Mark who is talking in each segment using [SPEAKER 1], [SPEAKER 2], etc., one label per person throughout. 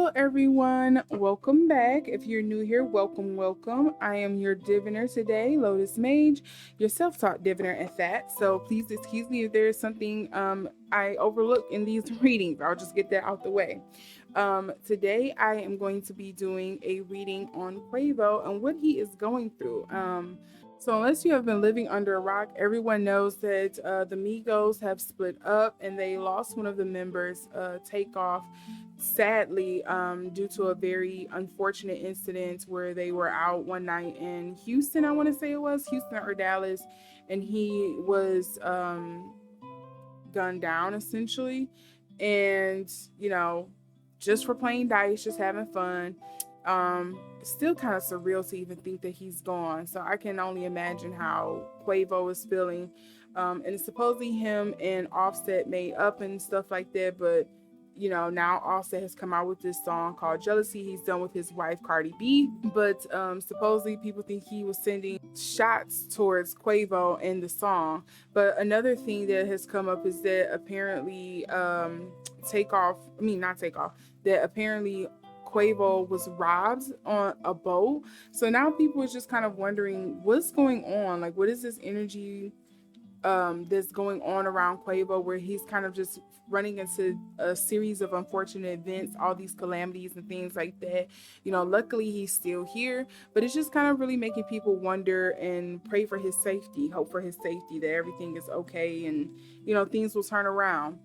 [SPEAKER 1] Hello everyone, welcome back. If you're new here, welcome. I am your diviner today, LotusMaje, your self-taught diviner at that. So please excuse me if there is something I overlook in these readings. I'll just get that out the way. Today I am going to be doing a reading on Quavo and what he is going through. So unless you have been living under a rock, everyone knows that the Migos have split up and they lost one of the members, Takeoff, sadly, due to a very unfortunate incident where they were out one night in Houston. I want to say it was Houston or Dallas, and he was gunned down essentially. And, you know, just for playing dice, just having fun. Still kind of surreal to even think that he's gone. So I can only imagine how Quavo is feeling. And supposedly him and Offset made up and stuff like that, but you know, now Offset has come out with this song called Jealousy. He's done with his wife Cardi B, but supposedly people think he was sending shots towards Quavo in the song. But another thing that has come up is that apparently Takeoff, I mean not Takeoff, that apparently Quavo was robbed on a boat. So now people are just kind of wondering what's going on. Like, what is this energy that's going on around Quavo, where he's kind of just running into a series of unfortunate events, all these calamities and things like that. You know, luckily he's still here, but it's just kind of really making people wonder and pray for his safety, hope for his safety, that everything is okay and, you know, things will turn around.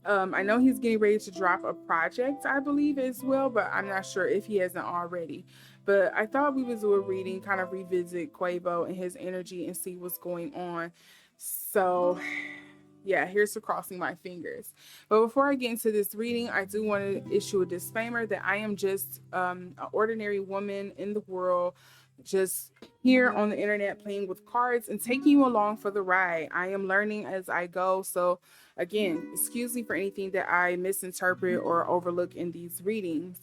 [SPEAKER 1] I know he's getting ready to drop a project, I believe, as well, but I'm not sure if he hasn't already. But I thought we would do a reading, kind of revisit Quavo and his energy and see what's going on. So, yeah, here's to crossing my fingers. But before I get into this reading, I do want to issue a disclaimer that I am just an ordinary woman in the world, just here on the internet playing with cards and taking you along for the ride. I am learning as I go. So, again, excuse me for anything that I misinterpret or overlook in these readings.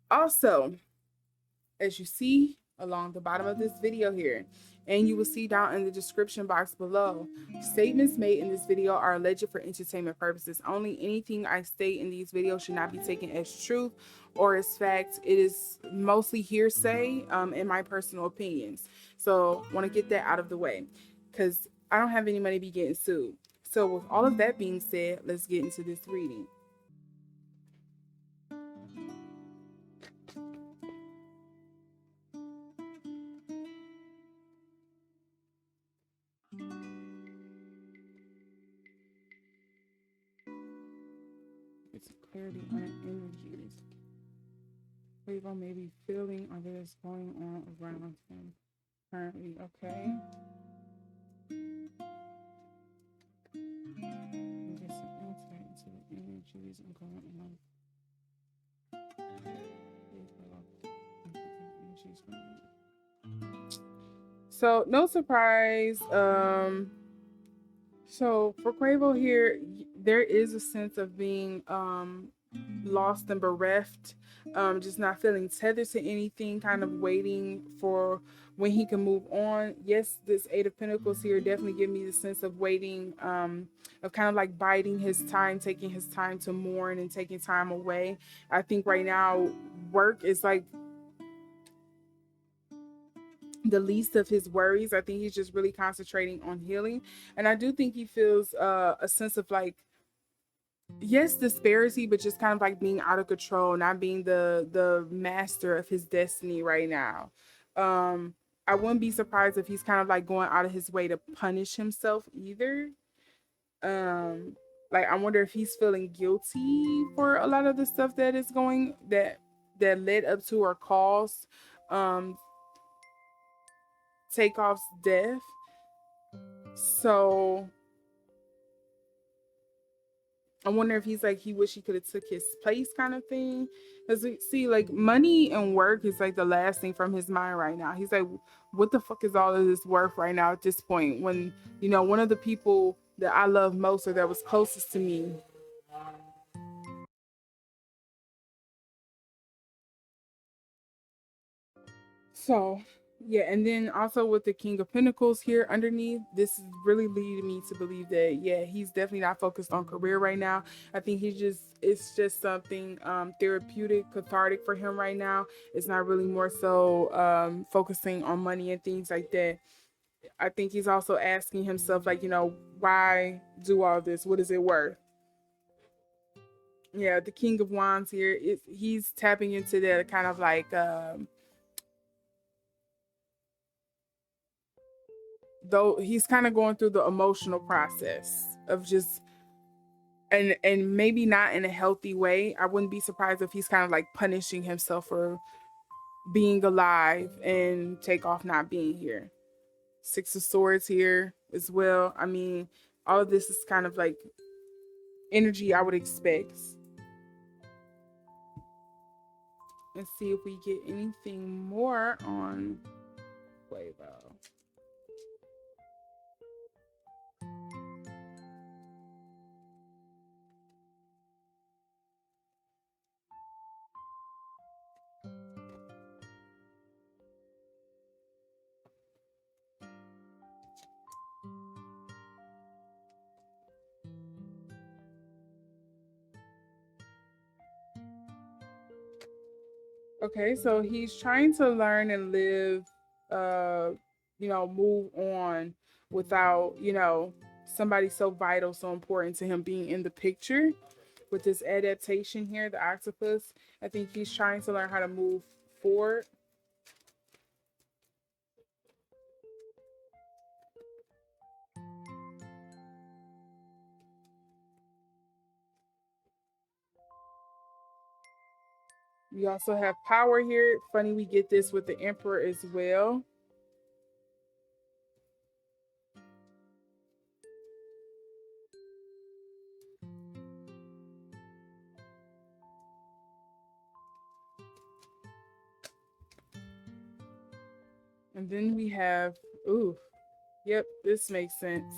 [SPEAKER 1] Also, as you see along the bottom of this video here, and you will see down in the description box below, statements made in this video are alleged for entertainment purposes only. Anything I state in these videos should not be taken as truth or as fact. It is mostly hearsay in my personal opinions. So want to get that out of the way because I don't have any money to be getting sued. So with all of that being said, let's get into this reading. It's clarity on energies. Quavo may be feeling or there's going on around him currently. Okay. Get some insight into the energies and going on. So no surprise. So for Quavo here, there is a sense of being lost and bereft, just not feeling tethered to anything, kind of waiting for when he can move on. Yes, this Eight of Pentacles here definitely give me the sense of waiting, of kind of like biding his time, taking his time to mourn and taking time away. I think right now work is like the least of his worries. I think he's just really concentrating on healing. And I do think he feels a sense of like, yes, disparity, but just kind of like being out of control, not being the master of his destiny right now. I wouldn't be surprised if he's kind of like going out of his way to punish himself either. Like I wonder if he's feeling guilty for a lot of the stuff that is going that led up to or caused um Takeoff's death. So I wonder if he's like he wish he could have took his place kind of thing. Cause we see like money and work is like the last thing from his mind right now. He's like, what the fuck is all of this worth right now at this point? When, you know, one of the people that I love most or that was closest to me. So Yeah, and then also with the King of Pentacles here underneath, this is really leading me to believe that yeah, he's definitely not focused on career right now. I think he's just it's just something therapeutic, cathartic for him right now. It's not really more so focusing on money and things like that. I think he's also asking himself like, why do all this? What is it worth? Yeah, the King of Wands here is he's tapping into that kind of like though he's kind of going through the emotional process of just and maybe not in a healthy way. I wouldn't be surprised if he's kind of like punishing himself for being alive and Takeoff not being here. Six of Swords here as well. I mean, all of this is kind of like energy I would expect. Let's see if we get anything more on Quavo. Okay, so he's trying to learn and live, uh, move on without, somebody so vital, so important to him being in the picture. With this adaptation here, the octopus, I think he's trying to learn how to move forward. We also have power here. Funny, we get this with the emperor as well. And then we have, ooh, yep, this makes sense.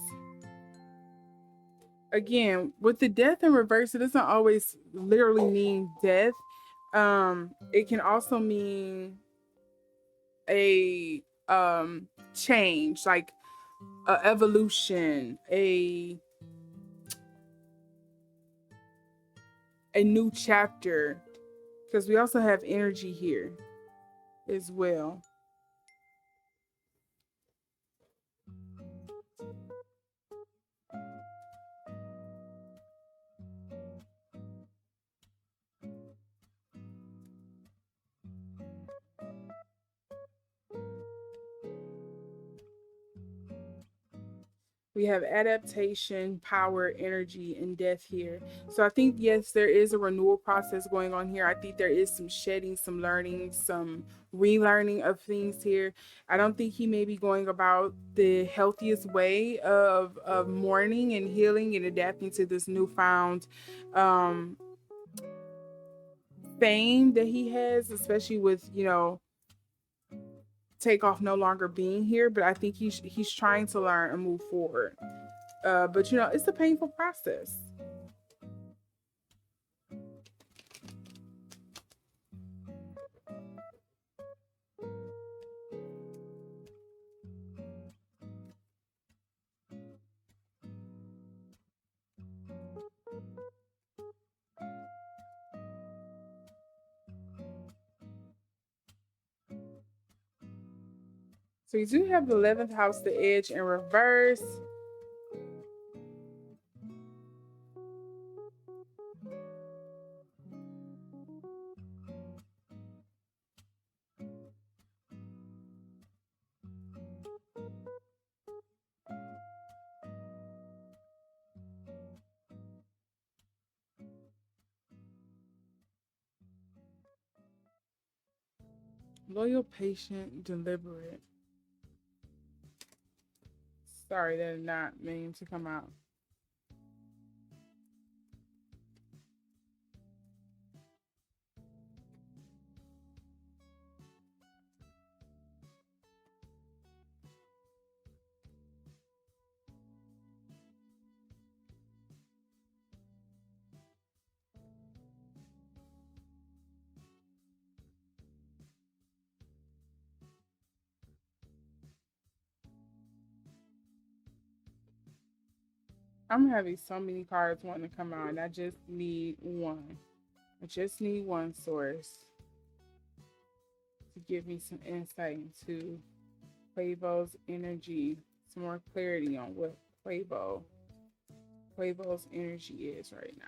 [SPEAKER 1] Again, with the death in reverse, it doesn't always literally mean death. It can also mean a change, like a evolution, a new chapter. Because we also have energy here as well. We have adaptation, power, energy, and death here. So I think, yes, there is a renewal process going on here. I think there is some shedding, some learning, some relearning of things here. I don't think he may be going about the healthiest way of mourning and healing and adapting to this newfound um, fame that he has, especially with, Takeoff no longer being here. But I think he's trying to learn and move forward. But it's a painful process. So you do have the 11th house, the edge in reverse. Loyal, patient, deliberate. Sorry, that did not mean to come out. I'm having so many cards wanting to come out, and I just need one. I just need one source to give me some insight into Quavo's energy, some more clarity on what Quavo's energy is right now.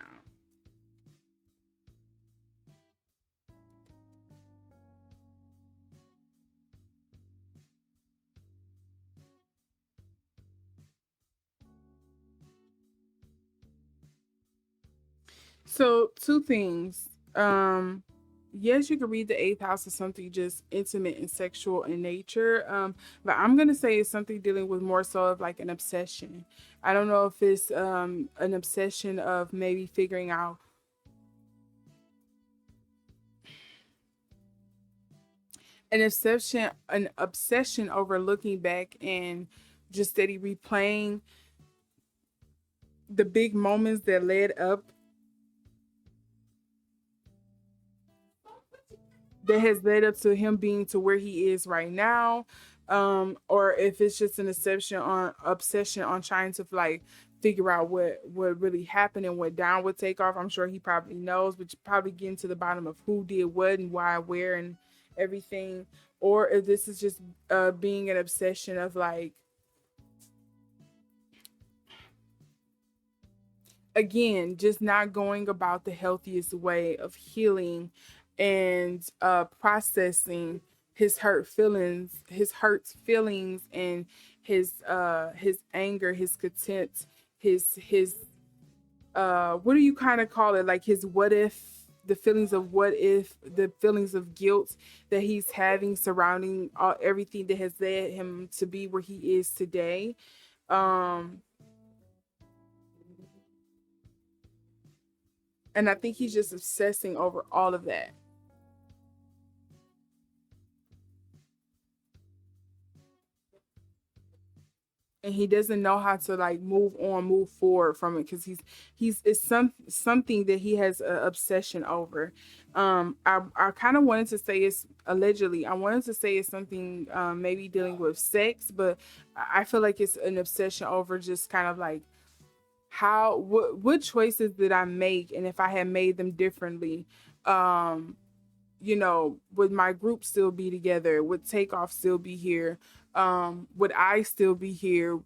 [SPEAKER 1] So two things. Yes, you can read the eighth house as something just intimate and sexual in nature. But I'm gonna say it's something dealing with more so of like an obsession. I don't know if it's an obsession of maybe figuring out an obsession over looking back and just steady replaying the big moments that led up, that has led up to him being to where he is right now. Or if it's just an obsession on trying to like figure out what really happened and went down with Takeoff. I'm sure he probably knows, but probably getting to the bottom of who did what and why, where, and everything. Or if this is just being an obsession of like, again, just not going about the healthiest way of healing and processing his hurt feelings and his anger, his contempt, his what do you kind of call it, like his what if, the feelings of what if, the feelings of guilt that he's having surrounding everything that has led him to be where he is today. um and I think he's just obsessing over all of that, and he doesn't know how to like move forward from it because he's it's something that he has an obsession over. I kind of wanted to say it's allegedly, I wanted to say it's something maybe dealing with sex, but I feel like it's an obsession over just kind of like how what choices did I make, and if I had made them differently, um would my group still be together, would Takeoff still be here, would I still be here,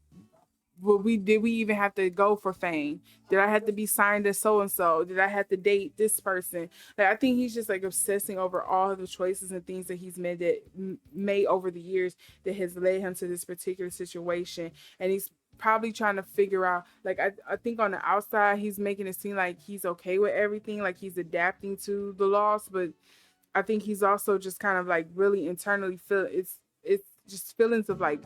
[SPEAKER 1] did we even have to go for fame, did I have to be signed as so and so, did I have to date this person. Like, I think he's just like obsessing over all of the choices and things that he's made made over the years that has led him to this particular situation, and he's probably trying to figure out, like, I think on the outside he's making it seem like he's okay with everything, like he's adapting to the loss, but I think he's also just kind of like really internally feel it's just feelings of like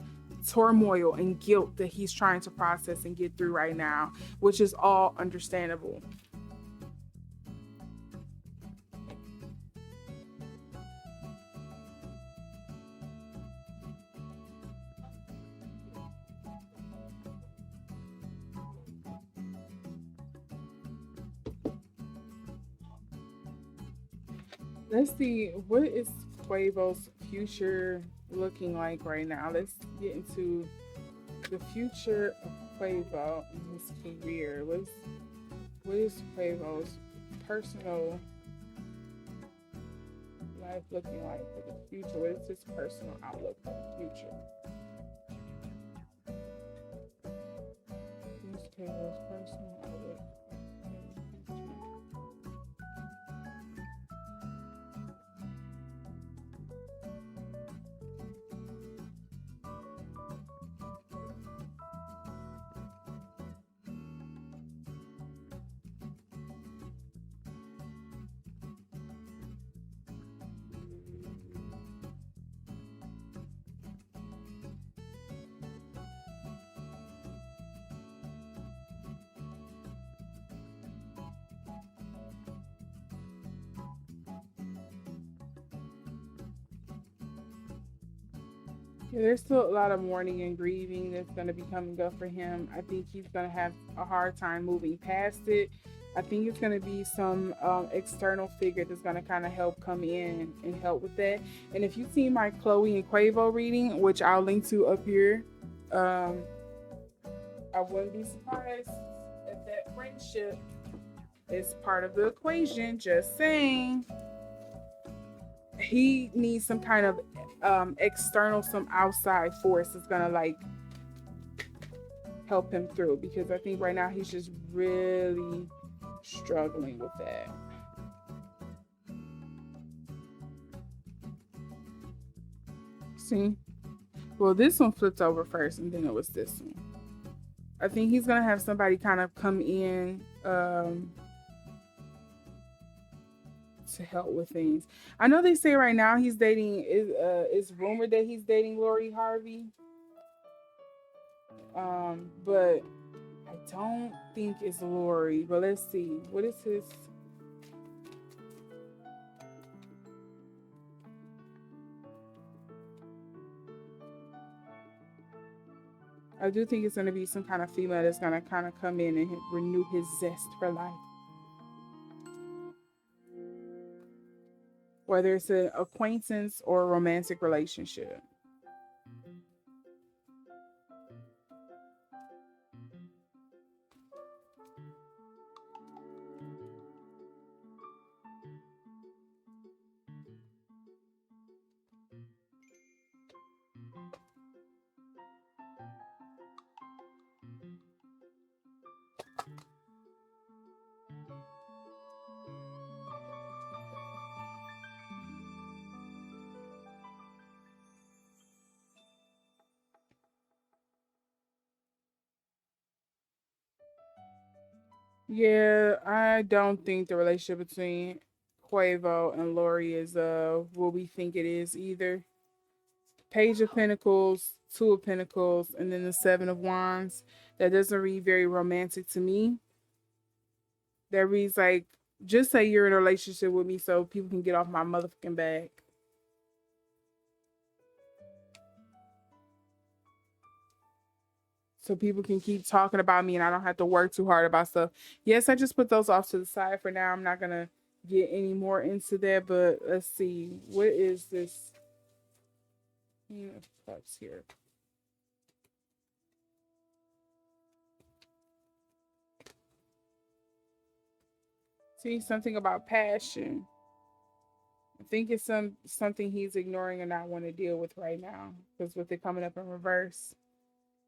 [SPEAKER 1] turmoil and guilt that he's trying to process and get through right now, which is all understandable. Let's see, what is Quavo's future looking like right now? Let's get into the future of Quavo and his career. What is Quavo's personal life looking like for the future? What is his personal outlook for the future? What is Quavo's personal outlook for the future? Yeah, there's still a lot of mourning and grieving that's going to be coming up for him. I think he's going to have a hard time moving past it. I think it's going to be some external figure that's going to kind of help come in and help with that. And if you've seen my Chloe and Quavo reading, which I'll link to up here, um, I wouldn't be surprised friendship is part of the equation. Just saying. He needs some kind of external, some outside force that's gonna like help him through, because I think right now he's just really struggling with that. See? Well, this one flipped over first and then it was this one. I think he's gonna have somebody kind of come in to help with things. I know they say right now he's dating is rumored that he's dating Lori Harvey. But I don't think it's Lori. But let's see. What is his? I do think it's going to be some kind of female that's going to kind of come in and renew his zest for life. Whether it's an acquaintance or a romantic relationship. Yeah, I don't think the relationship between Quavo and Lori is what we think it is either. Page of Pentacles, Two of Pentacles, and then the Seven of Wands. That doesn't read very romantic to me. That reads like, just say you're in a relationship with me so people can get off my motherfucking back. So people can keep talking about me and I don't have to work too hard about stuff. Yes, I just put those off to the side for now. I'm not going to get any more into that, but let's see. What is this? Cups here. See, something about passion. I think it's something he's ignoring and not want to deal with right now, because with it coming up in reverse.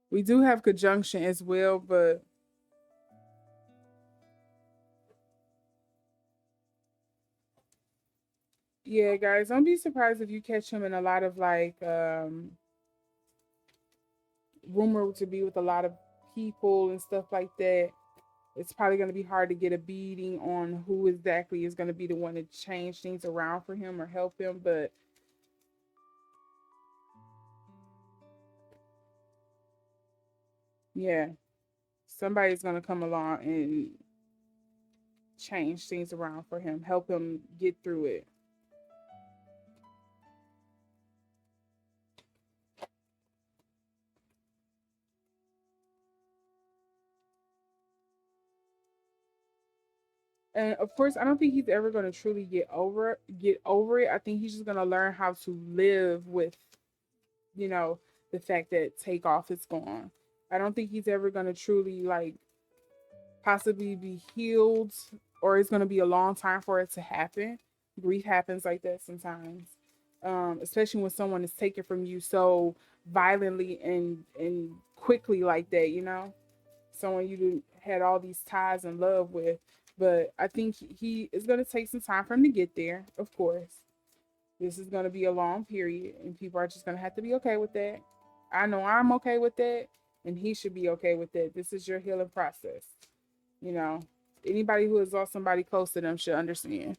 [SPEAKER 1] We do have conjunction as well, but yeah, guys, don't be surprised if you catch him in a lot of like rumored to be with a lot of people and stuff like that. It's probably going to be hard to get a beating on who exactly is going to be the one to change things around for him or help him, but yeah, somebody's going to come along and change things around for him, help him get through it. And of course, I don't think he's ever going to truly get over it. I think he's just going to learn how to live with, you know, the fact that Takeoff is gone. I don't think he's ever going to truly like possibly be healed, or it's going to be a long time for it to happen. Grief happens like that sometimes, especially when someone is taken from you so violently and quickly like that. Someone you had all these ties and love with. But I think he is going to take some time for him to get there. Of course, this is going to be a long period, and people are just going to have to be okay with that. I know I'm okay with that, and he should be okay with that. This is your healing process. You know, anybody who has lost somebody close to them should understand.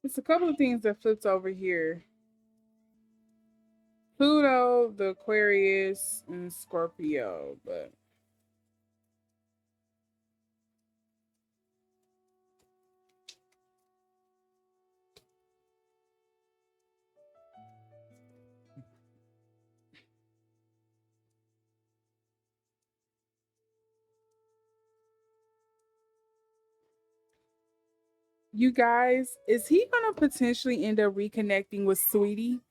[SPEAKER 1] It's a couple of things that flipped over here. Pluto, the Aquarius, and Scorpio, but You guys, is he gonna potentially end up reconnecting with Sweetie?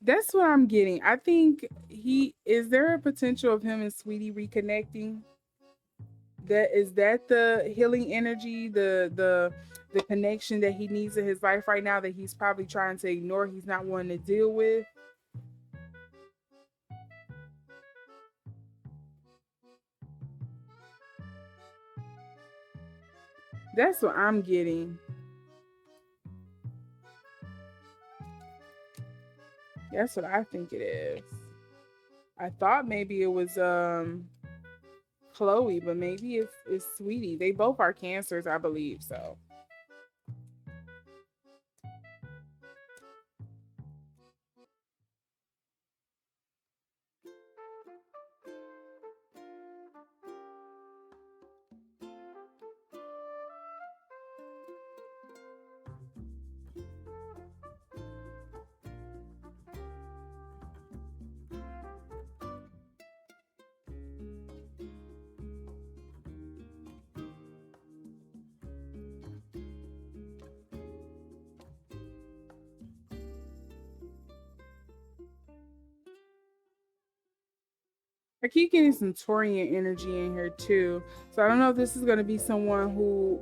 [SPEAKER 1] That's what I'm getting. I think he is there a potential of him and Sweetie reconnecting? That is that the healing energy, the connection that he needs in his life right now that he's probably trying to ignore, he's not wanting to deal with. That's what I'm getting. That's what I think it is. I thought maybe it was Chloe, but maybe it's Sweetie. They both are cancers, I believe. So I keep getting some Torian energy in here too. So I don't know if this is going to be someone who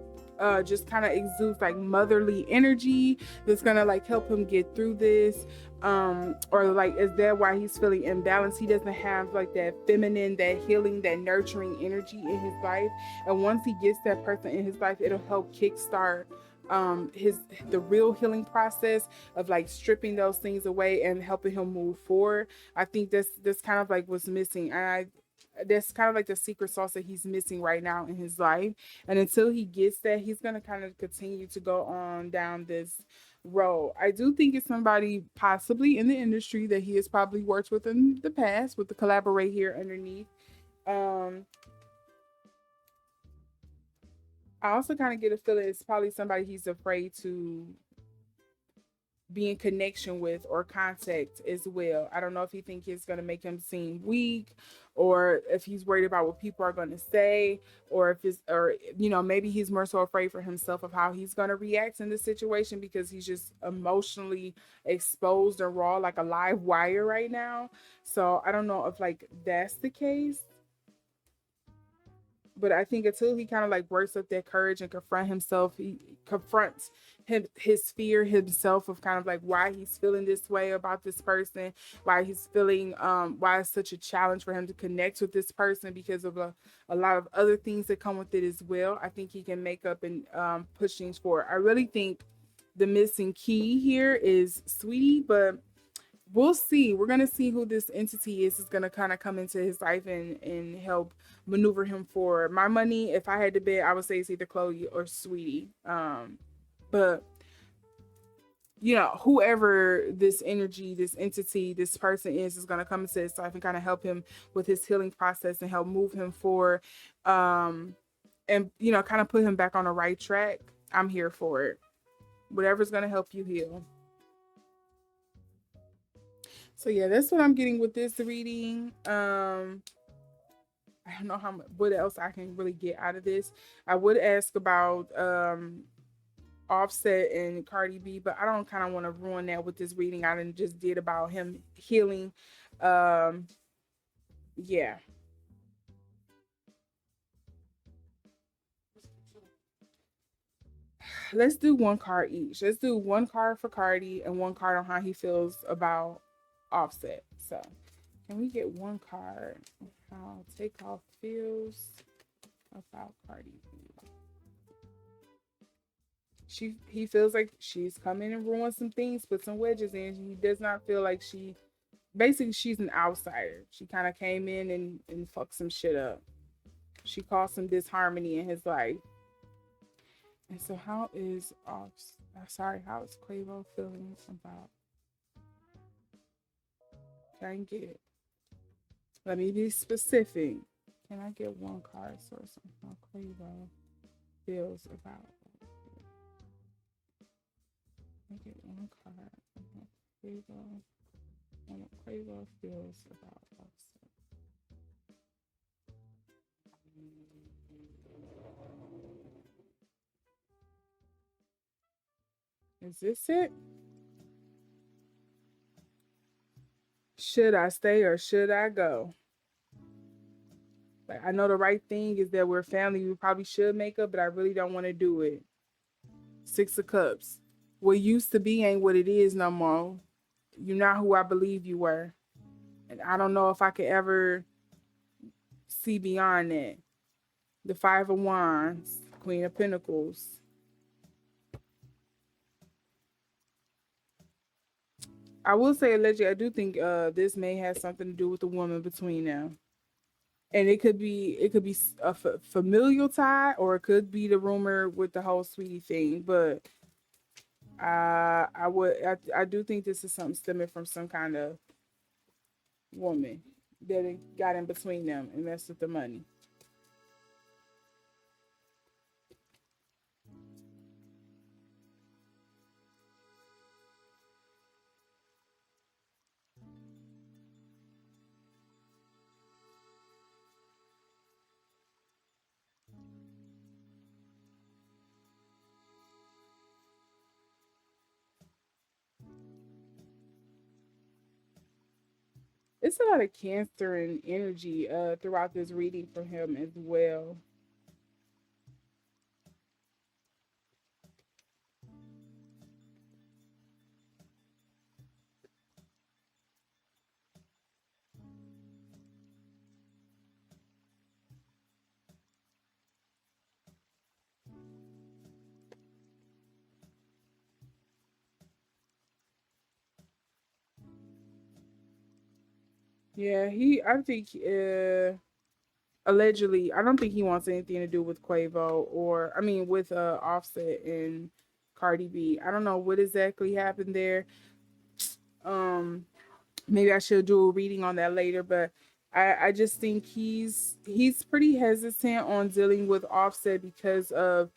[SPEAKER 1] just kind of exudes like motherly energy that's going to like help him get through this. Or like, is that why he's feeling imbalanced? He doesn't have like that feminine, that healing, that nurturing energy in his life. And once he gets that person in his life, it'll help kickstart his the real healing process of like stripping those things away and helping him move forward. I think that's kind of like what's missing. And I that's kind of like the secret sauce that he's missing right now in his life. And until he gets that, he's gonna kind of continue to go on down this road. I do think it's somebody possibly in the industry that he has probably worked with in the past with the collaborate here underneath. Um I also kind of get a feeling it's probably somebody he's afraid to be in connection with or contact as well. I don't know if he think it's going to make him seem weak or if he's worried about what people are going to say or if it's or maybe he's more so afraid for himself of how he's going to react in this situation because he's just emotionally exposed and raw like a live wire right now. So I don't know if like that's the case, but I think until he kind of like works up that courage and he confronts his fear himself of kind of like why he's feeling this way about this person, why he's feeling why it's such a challenge for him to connect with this person because of a lot of other things that come with it as well. I think he can make up and push things forward. I really think the missing key here is Sweetie, but we'll see. We're gonna see who this entity is gonna kind of come into his life and help maneuver him forward. My money, if I had to bet, I would say it's either Chloe or Sweetie. But whoever this energy, this entity, this person is gonna come into his life and kind of help him with his healing process and help move him forward. And kind of put him back on the right track. I'm here for it. Whatever's gonna help you heal. So yeah, that's what I'm getting with this reading. I don't know what else I can really get out of this. I would ask about Offset and Cardi B, but I don't kind of want to ruin that with this reading I just did about him healing. Um, yeah. Let's do one card each. Let's do one card for Cardi and one card on how he feels about Offset. So, can we get one card on how Takeoff feels about Cardi B? He feels like she's come in and ruined some things, put some wedges in. He does not feel like she's an outsider. She kind of came in and fucked some shit up. She caused some disharmony in his life. And so how is Quavo feeling about can I get it? Let me be specific. Can I get one card source on how Quavo feels about I get one card on what Quavo feels about Offset. Is this it? Should I stay or should I go? Like, I know the right thing is that we're family. We probably should make up, but I really don't want to do it. Six of Cups. What used to be ain't what it is no more. You're not who I believe you were. And I don't know if I could ever see beyond that. The Five of Wands, Queen of Pentacles. I will say allegedly, I do think this may have something to do with the woman between them. And it could be a familial tie, or it could be the rumor with the whole sweetie thing. But I do think this is something stemming from some kind of woman that it got in between them and messed with the money. It's a lot of Cancer and energy throughout this reading from him as well. Yeah, I think allegedly, I don't think he wants anything to do with Quavo, or I mean with Offset and Cardi B. I don't know what exactly happened there. Um Maybe I should do a reading on that later, but I just think he's pretty hesitant on dealing with Offset because of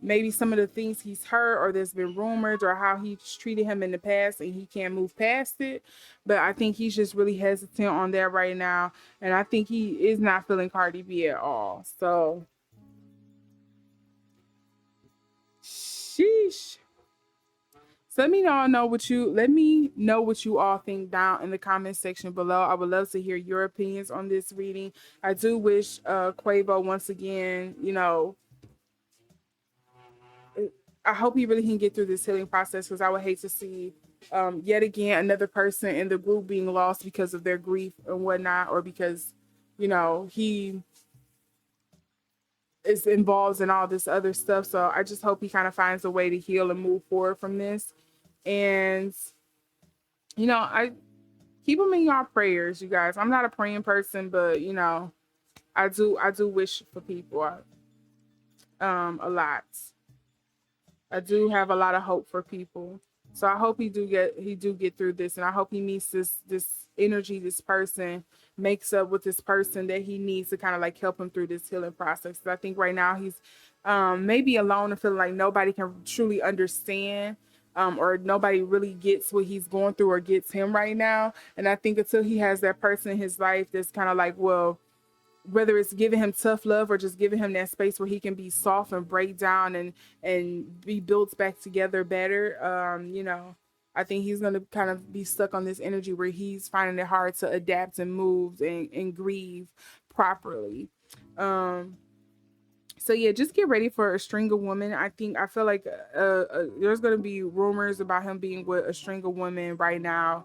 [SPEAKER 1] maybe some of the things he's heard, or there's been rumors, or how he's treated him in the past and he can't move past it. But I think he's just really hesitant on that right now, and I think he is not feeling Cardi B at all. So sheesh. So let me know what you all think down in the comment section below. I would love to hear your opinions on this reading. I do wish Quavo once again, I hope he really can get through this healing process, because I would hate to see yet again another person in the group being lost because of their grief and whatnot, or because he is involved in all this other stuff. So I just hope he kind of finds a way to heal and move forward from this. And I keep him in your prayers, you guys. I'm not a praying person, but I do wish for people a lot. I do have a lot of hope for people. So I hope he do get through this, and I hope he meets this energy, this person, makes up with this person that he needs to kind of like help him through this healing process. 'Cause I think right now he's maybe alone and feeling like nobody can truly understand, or nobody really gets what he's going through or gets him right now. And I think until he has that person in his life that's kind of like, well, whether it's giving him tough love or just giving him that space where he can be soft and break down and be built back together better, I think he's going to kind of be stuck on this energy where he's finding it hard to adapt and move and grieve properly. So yeah, just get ready for a string of women. I feel like there's gonna be rumors about him being with a string of women right now.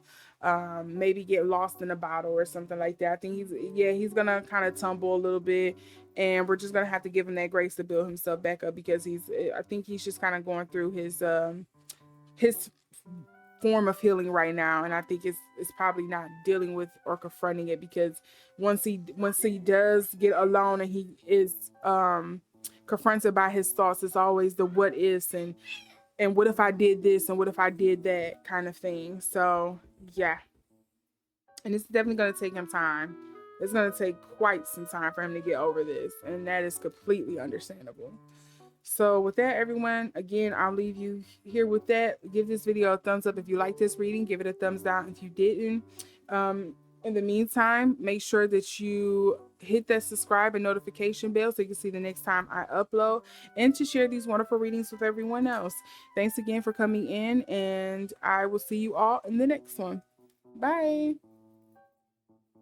[SPEAKER 1] Maybe get lost in a bottle or something like that. I think he's gonna kind of tumble a little bit, and we're just gonna have to give him that grace to build himself back up, because I think he's just kind of going through his form of healing right now. And I think it's probably not dealing with or confronting it, because once he does get alone and he is confronted by his thoughts, it's always the what ifs and what if I did this and what if I did that kind of thing. So yeah, and it's definitely going to take him time. It's going to take quite some time for him to get over this, and that is completely understandable. So with that, everyone, again, I'll leave you here with that. Give this video a thumbs up if you like this reading. Give it a thumbs down if you didn't. In the meantime, make sure that you hit that subscribe and notification bell so you can see the next time I upload, and to share these wonderful readings with everyone else. Thanks again for coming in, and I will see you all in the next one. Bye.